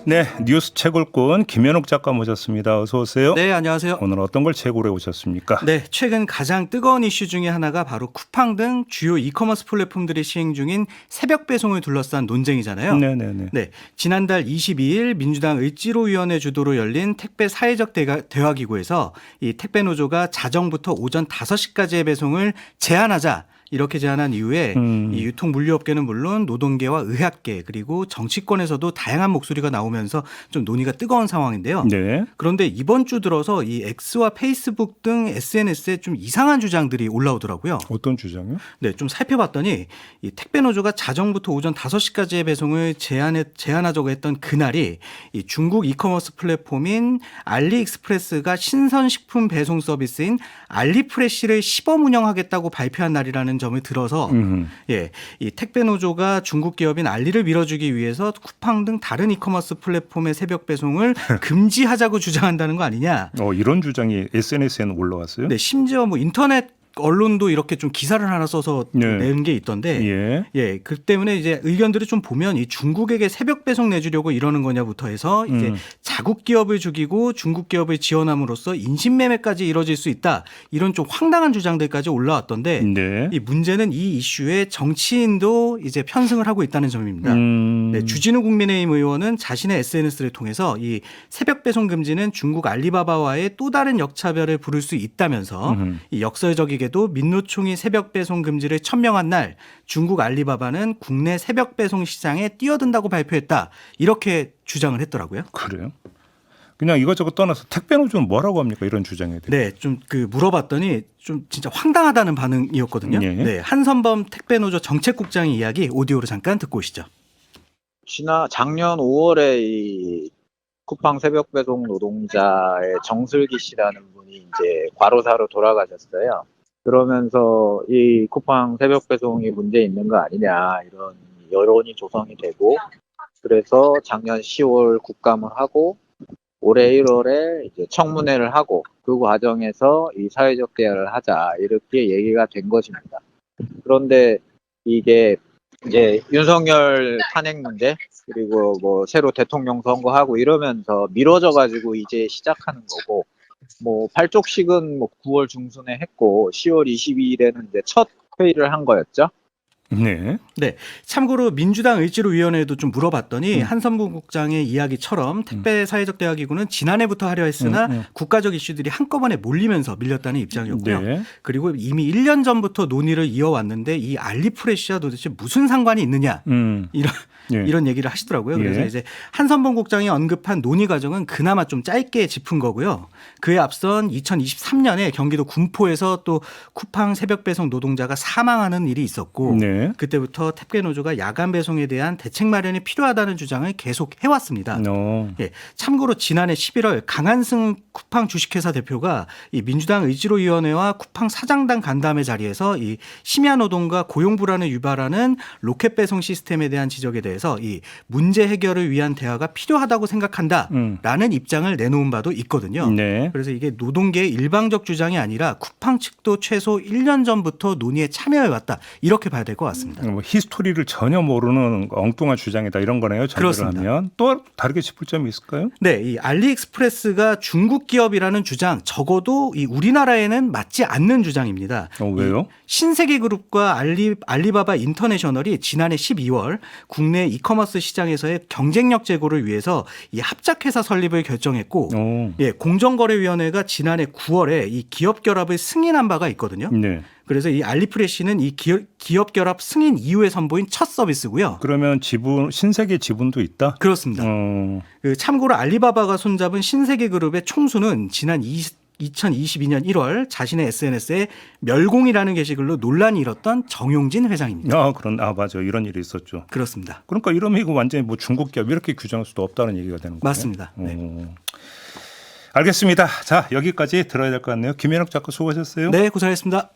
네, 뉴스 채굴꾼 김현욱 작가 모셨습니다. 어서 오세요. 네, 안녕하세요. 오늘 어떤 걸 채굴해 오셨습니까? 네, 최근 가장 뜨거운 이슈 중에 하나가 바로 쿠팡 등 주요 이커머스 플랫폼들이 시행 중인 새벽 배송을 둘러싼 논쟁이잖아요. 네네네. 네, 지난달 22일 민주당 을지로위원회 주도로 열린 택배 사회적 대화기구에서 이 택배 노조가 자정부터 오전 5시까지의 배송을 제한하자. 이렇게 제안한 이후에 이 유통 물류업계는 물론 노동계와 의학계 그리고 정치권에서도 다양한 목소리가 나오면서 좀 논의가 뜨거운 상황인데요. 네. 그런데 이번 주 들어서 이 X와 페이스북 등 SNS에 좀 이상한 주장들이 올라오더라고요. 어떤 주장이요? 네, 좀 살펴봤더니 이 택배 노조가 자정부터 오전 5시까지의 배송을 제한하자고 했던 그날이 이 중국 이커머스 플랫폼인 알리익스프레스가 신선식품 배송 서비스인 알리프레시를 시범 운영하겠다고 발표한 날이라는 점을 들어서 예, 이 택배 노조가 중국 기업인 알리를 밀어주기 위해서 쿠팡 등 다른 이커머스 플랫폼의 새벽 배송을 금지하자고 주장한다는 거 아니냐? 이런 주장이 SNS에는 올라왔어요? 네, 심지어 뭐 인터넷 언론도 이렇게 좀 기사를 하나 써서 네. 낸 게 있던데, 그 때문에 이제 의견들을 좀 보면 이 중국에게 새벽 배송 내주려고 이러는 거냐부터 해서 이제 자국 기업을 죽이고 중국 기업을 지원함으로써 인신매매까지 이뤄질 수 있다 이런 좀 황당한 주장들까지 올라왔던데, 네. 이 문제는 이 이슈에 정치인도 이제 편승을 하고 있다는 점입니다. 네, 주진우 국민의힘 의원은 자신의 SNS를 통해서 이 새벽 배송 금지는 중국 알리바바와의 또 다른 역차별을 부를 수 있다면서 이 역설적이게도 민노총이 새벽 배송 금지를 천명한 날 중국 알리바바는 국내 새벽 배송 시장에 뛰어든다고 발표했다 이렇게 주장을 했더라고요. 그래요? 그냥 이것저것 떠나서 택배 노조는 뭐라고 합니까? 이런 주장에 대해. 네, 좀 물어봤더니 좀 진짜 황당하다는 반응이었거든요. 예. 네, 한선범 택배 노조 정책국장의 이야기 오디오로 잠깐 듣고 오시죠. 작년 5월에 이 쿠팡 새벽 배송 노동자의 정슬기 씨라는 분이 이제 과로사로 돌아가셨어요. 그러면서 이 쿠팡 새벽 배송이 문제 있는 거 아니냐 이런 여론이 조성이 되고, 그래서 작년 10월 국감을 하고 올해 1월에 이제 청문회를 하고 그 과정에서 이 사회적 대화를 하자 이렇게 얘기가 된 것입니다. 그런데 이게 이제 윤석열 탄핵 문제 그리고 뭐 새로 대통령 선거하고 이러면서 미뤄져 가지고 이제 시작하는 거고, 뭐 발족식은 뭐 9월 중순에 했고 10월 22일에는 이제 첫 회의를 한 거였죠. 네. 참고로 민주당 을지로위원회에도 좀 물어봤더니 한선범 국장의 이야기처럼 택배 사회적 대화기구는 지난해부터 하려 했으나 국가적 이슈들이 한꺼번에 몰리면서 밀렸다는 입장이었고요. 네. 그리고 이미 1년 전부터 논의를 이어왔는데 이 알리프레시와 도대체 무슨 상관이 있느냐 이런 얘기를 하시더라고요. 그래서 이제 한선범 국장이 언급한 논의 과정은 그나마 좀 짧게 짚은 거고요. 그에 앞선 2023년에 경기도 군포에서 또 쿠팡 새벽 배송 노동자가 사망하는 일이 있었고 그때부터 택배 노조가 야간 배송에 대한 대책 마련이 필요하다는 주장을 계속 해왔습니다. 참고로 지난해 11월 강한승 쿠팡 주식회사 대표가 이 민주당 을지로위원회와 쿠팡 사장단 간담회 자리에서 이 심야 노동과 고용 불안을 유발하는 로켓 배송 시스템에 대한 지적에 대해서 이 문제 해결을 위한 대화가 필요하다고 생각한다라는 입장을 내놓은 바도 있거든요. 그래서 이게 노동계의 일방적 주장이 아니라 쿠팡 측도 최소 1년 전부터 논의에 참여해왔다 이렇게 봐야 될 것 같습니다. 히스토리를 전혀 모르는 엉뚱한 주장이다 이런 거네요. 그렇습니다. 하면 또 다르게 짚을 점이 있을까요? 네, 이 알리익스프레스가 중국 기업이라는 주장 적어도 이 우리나라에는 맞지 않는 주장입니다. 왜요? 신세계그룹과 알리바바 인터내셔널이 지난해 12월 국내 이커머스 시장에서의 경쟁력 제고를 위해서 이 합작회사 설립을 결정했고, 공정거래위원회가 지난해 9월에 이 기업 결합을 승인한 바가 있거든요. 그래서 이 알리프레시는 이 기업 결합 승인 이후에 선보인 첫 서비스고요. 그러면 신세계 지분도 있다? 그렇습니다. 참고로 알리바바가 손잡은 신세계그룹의 총수는 지난 2022년 1월 자신의 SNS에 멸공이라는 게시글로 논란이 일었던 정용진 회장입니다. 맞아. 이런 일이 있었죠. 그렇습니다. 그러니까 이러면 이거 완전히 뭐 중국 기업 이렇게 규정할 수도 없다는 얘기가 되는 거예요. 맞습니다. 알겠습니다. 자, 여기까지 들어야 될 것 같네요. 김현욱 작가 수고하셨어요. 네, 고생하셨습니다.